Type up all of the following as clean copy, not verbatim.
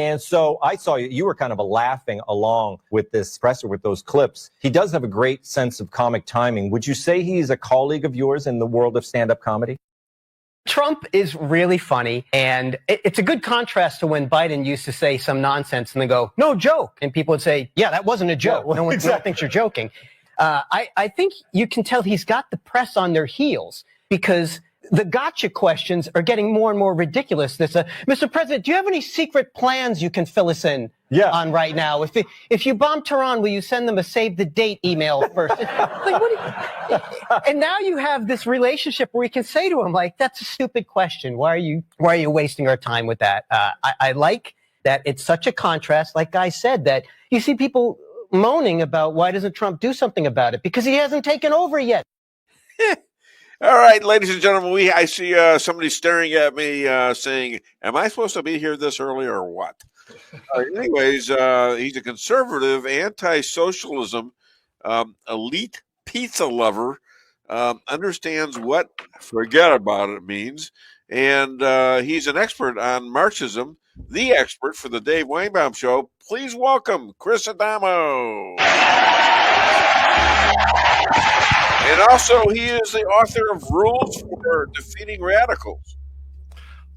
And so I saw you were kind of laughing along with this presser with those clips. He does have a great sense of comic timing. Would you say he's a colleague of yours in the world of stand-up comedy? Trump is really funny, and it's a good contrast to when Biden used to say some nonsense and then go, no joke. And people would say, yeah, that wasn't a joke. No one thinks you're joking. I think you can tell he's got the press on their heels because the gotcha questions are getting more and more ridiculous. This, Mr. President, do you have any secret plans you can fill us in on right now? If you bomb Tehran, will you send them a save the date email first? And now you have this relationship where you can say to him, like, that's a stupid question. Why are you wasting our time with that? I like that it's such a contrast, like Guy said, that you see people moaning about why doesn't Trump do something about it? Because he hasn't taken over yet. All right, ladies and gentlemen, I see somebody staring at me saying, am I supposed to be here this early or what? Anyways, he's a conservative, anti-socialism, elite pizza lover, understands what forget about it means, and he's an expert on Marxism, the expert for the Dave Weinbaum Show. Please welcome Chris Adamo. And also, he is the author of Rules for Defeating Radicals.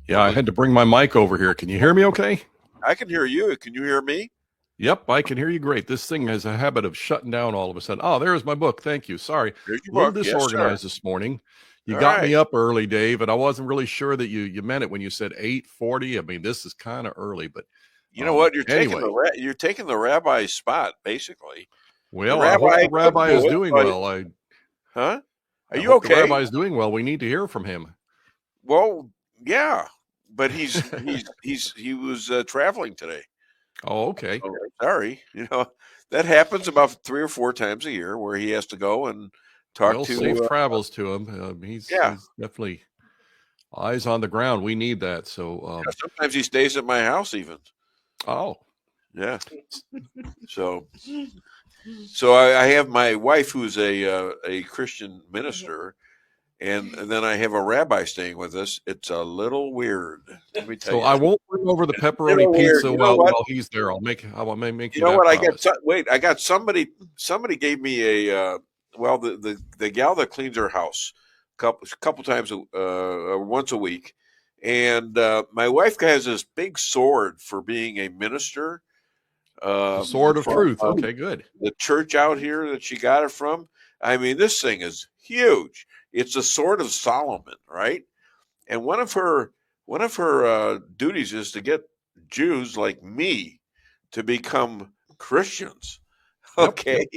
Yeah, I had to bring my mic over here. Can you hear me okay? I can hear you. Can you hear me? Yep, I can hear you great. This thing has a habit of shutting down all of a sudden. Oh, there's my book. Thank you. Sorry. A little disorganized this morning. You got me up early, Dave, and I wasn't really sure that you meant it when you said 8:40. I mean, this is kind of early, but you know what? You're taking the rabbi's spot, basically. Well, I hope the rabbi is doing well. Are you okay? The rabbi's doing well. We need to hear from him. Well, yeah, but he was traveling today. Oh, okay. So, sorry, that happens about 3 or 4 times a year where he has to go and talk to. Safe travels to him. He's definitely eyes on the ground. We need that. So sometimes he stays at my house even. Oh, yeah. So I have my wife who's a Christian minister, and then I have a rabbi staying with us. It's a little weird. Let me tell you. So I won't bring over the pepperoni pizza while he's there. I'll make you. You know what? I got somebody gave me a the gal that cleans her house a couple times once a week, and my wife has this big sword for being a minister. Sword of Truth. Okay, good. The church out here that she got it from. I mean, this thing is huge. It's the Sword of Solomon, right? And one of her duties is to get Jews like me to become Christians, okay,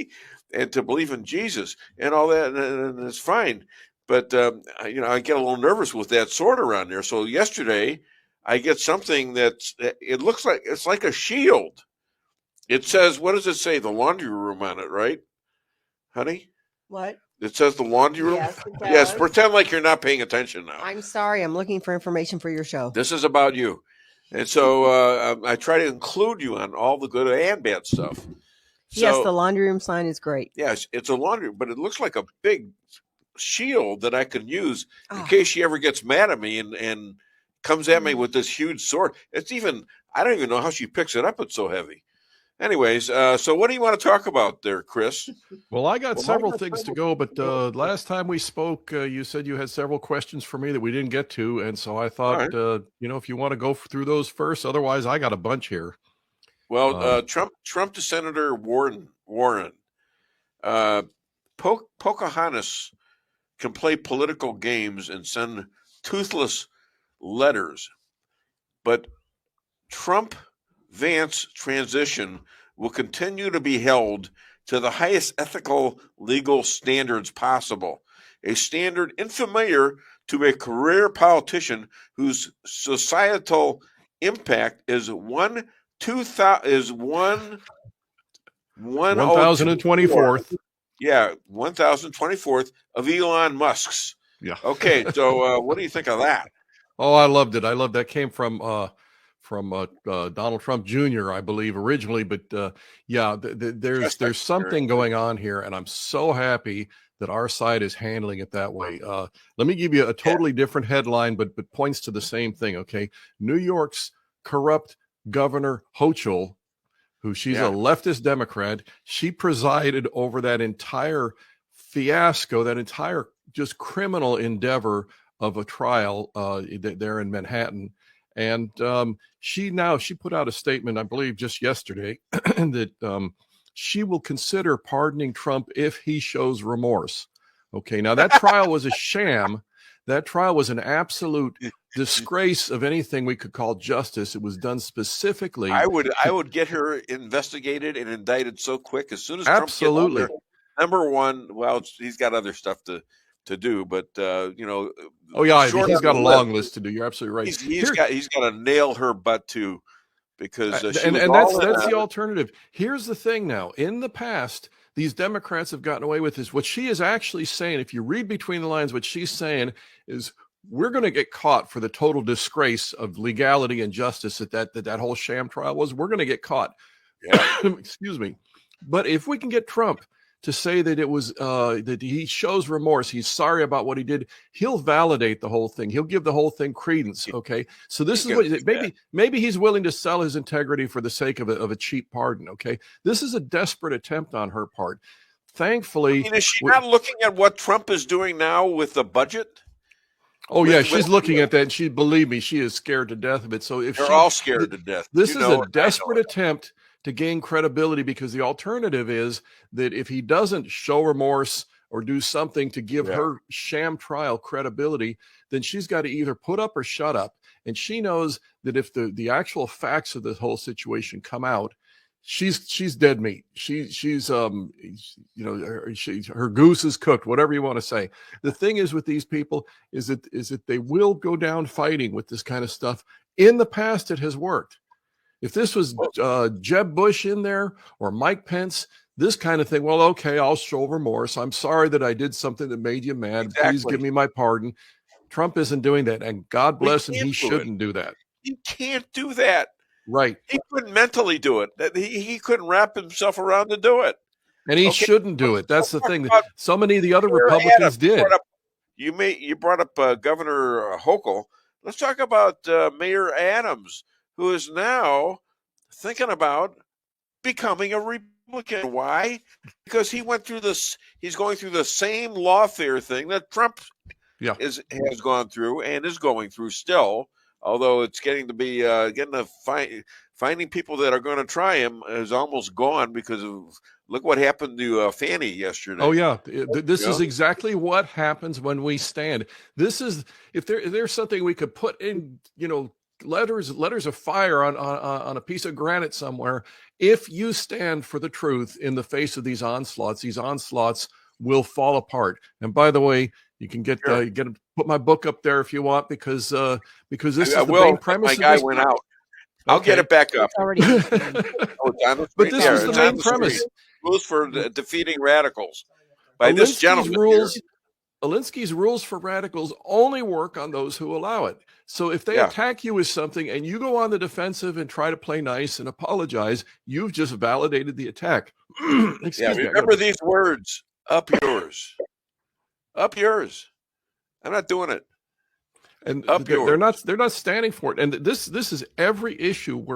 and to believe in Jesus and all that, and it's fine. But I get a little nervous with that sword around there. So yesterday, I get something it looks like it's like a shield. It says, what does it say? The laundry room on it, right? Honey? What? It says the laundry room? Yes, it does. Yes, pretend like you're not paying attention now. I'm sorry. I'm looking for information for your show. This is about you. And so I try to include you on all the good and bad stuff. Yes, the laundry room sign is great. Yes, it's a laundry, but it looks like a big shield that I can use in case she ever gets mad at me and comes at me with this huge sword. I don't even know how she picks it up. It's so heavy. Anyways, so what do you want to talk about there, Chris? Well, I got several things to go, but last time we spoke, you said you had several questions for me that we didn't get to, and so I thought, if you want to go through those first, otherwise I got a bunch here. Well, Trump to Senator Warren. Pocahontas can play political games and send toothless letters, but Trump-Vance transition will continue to be held to the highest ethical legal standards possible, a standard unfamiliar to a career politician whose societal impact is 1,024th. Yeah, 1,024th of Elon Musk's. Yeah. Okay, so what do you think of that? Oh, I loved it. That came from Donald Trump Jr., I believe, originally. But there's something going on here, and I'm so happy that our side is handling it that way. Let me give you a totally different headline, but points to the same thing. Okay, New York's corrupt Governor Hochul, who she's a leftist Democrat. She presided over that entire fiasco, that entire just criminal endeavor of a trial there in Manhattan. And she put out a statement, I believe just yesterday, that she will consider pardoning Trump if he shows remorse. Okay, now that trial was a sham. That trial was an absolute disgrace of anything we could call justice. It was done specifically. I would get her investigated and indicted so quick as soon as absolutely. Trump gets number one. Well, he's got other stuff to do, but you know. Oh yeah, he's got a long list to do. You're absolutely right. He's got to nail her butt too, because that's the alternative. Here's the thing now. In the past, these Democrats have gotten away with this. What she is actually saying, if you read between the lines, what she's saying is we're going to get caught for the total disgrace of legality and justice that whole sham trial was. We're going to get caught. Yeah. Excuse me. But if we can get Trump to say that it was that he shows remorse, he's sorry about what he did, he'll validate the whole thing. He'll give the whole thing credence. Okay, so this is what maybe he's willing to sell his integrity for the sake of a cheap pardon. Okay, this is a desperate attempt on her part. Thankfully, is she not looking at what Trump is doing now with the budget? Oh yeah, she's looking at that, and believe me, she is scared to death of it. So if they're all scared to death, this is a desperate attempt to gain credibility, because the alternative is that if he doesn't show remorse or do something to give her sham trial credibility, then she's got to either put up or shut up. And she knows that if the actual facts of this whole situation come out, she's dead meat. She's her goose is cooked, whatever you want to say. The thing is with these people is that they will go down fighting with this kind of stuff. In the past, it has worked. If this was Jeb Bush in there or Mike Pence, this kind of thing, well, okay, I'll show remorse. I'm sorry that I did something that made you mad. Exactly. Please give me my pardon. Trump isn't doing that, and God bless him, he shouldn't do that. He can't do that. Right. He couldn't mentally do it. He couldn't wrap himself around to do it. And he shouldn't do it. That's the thing. So many of the other Republicans did. You brought up Governor Hochul. Let's talk about Mayor Adams, who is now thinking about becoming a Republican. Why? Because he went through this. He's going through the same lawfare thing that Trump has gone through and is going through still. Although it's getting to be finding people that are going to try him is almost gone because of look what happened to Fannie yesterday. Oh yeah, this is exactly what happens when we stand. This is if there's something we could put in, letters of fire on a piece of granite somewhere. If you stand for the truth in the face of these onslaughts will fall apart. And by the way, you can put my book up there if you want, because this is the main premise. My guy went out. I'll get it back up. Already. But this is the main premise. Rules for defeating radicals by this gentleman. Alinsky's rules for radicals only work on those who allow it. So if they attack you with something and you go on the defensive and try to play nice and apologize, you've just validated the attack. Remember these words: up yours. Up yours. I'm not doing it. And they're not standing for it. And this is every issue we're